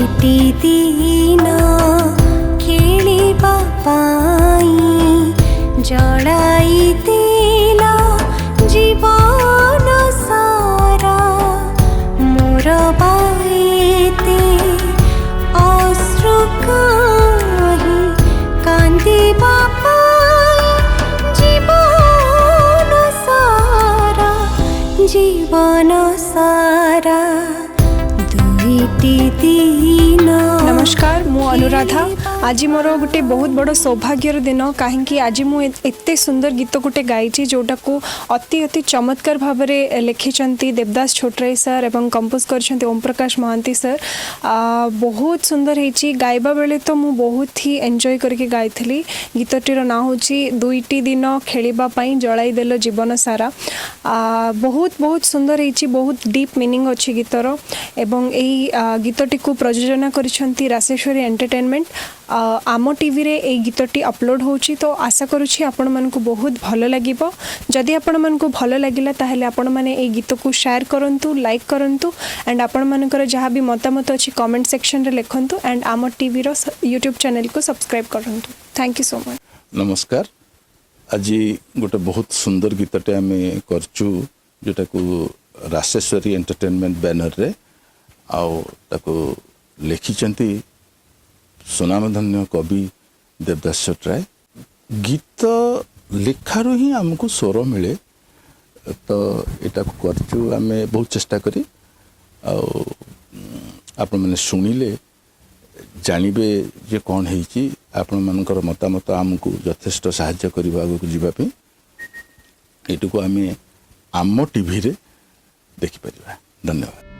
दुईटी दिन खेलिबा पाई जड़ाई दिला जीवन सारा मोर बाईते अश्रु कहीं कांदिबा पाई जीवन सारा दुईटी दिन। नमस्कार मु अनुराधा। आज मोर गोटे बहुत बड़ सौभाग्यर दिन कहीं आज मुझे सुंदर गीत गोटे गाई जोटा को अति अति चमत्कार भाव में लिखिं देवदास छोटराई सर एवं कंपोज कर ओम प्रकाश महांती सर। बहुत सुंदर होती गाइबा बेले तो मु बहुत ही एंजॉय करके गाई। गीतटीर ना हूँ दुईटी दिन खेलिबा पाई जड़ाई देल जीवन सारा। बहुत बहुत सुंदर होती बहुत डीप मीनिंग अच्छी गीतर एवं यही गीतटी को प्रयोजना करिसेंती राशेश्वरी एंटरटेनमेंट। आम टीवी रे ए गीतटी अपलोड होची तो आशा करुछि आपण मन को बहुत भलो लागिबो। जदि आपण मन को भलो लागिला ताहेले आपण माने ए गीत को शेयर करंतु लाइक करंतु एंड आपण मानकर जहाँ भी मतामत अच्छी कमेंट सेक्शन रे लिखंतु एंड आम टीवी रो यूट्यूब चैनल को सब्सक्राइब करंतु। Thank you so much. नमस्कार। आज गोटे बहुत सुंदर गीतटे आमे करचु जोटा को राशेश्वरी एंटरटेनमेंट बैनर रे आउ ताको लिखिचंती सुनामधन्य कवि देवदास छोटराय। गीत लेखारू ही आमको स्वर मिले तो यहाँ करचु आमे बहुत चेष्टा करी आपण मैंने शुणिले जानवे जे कौन है आपण मानकर मतामत आमको यथेष्ट साहाय्य करने आगे जावाई ये आम टीवी रे देखिपर। धन्यवाद।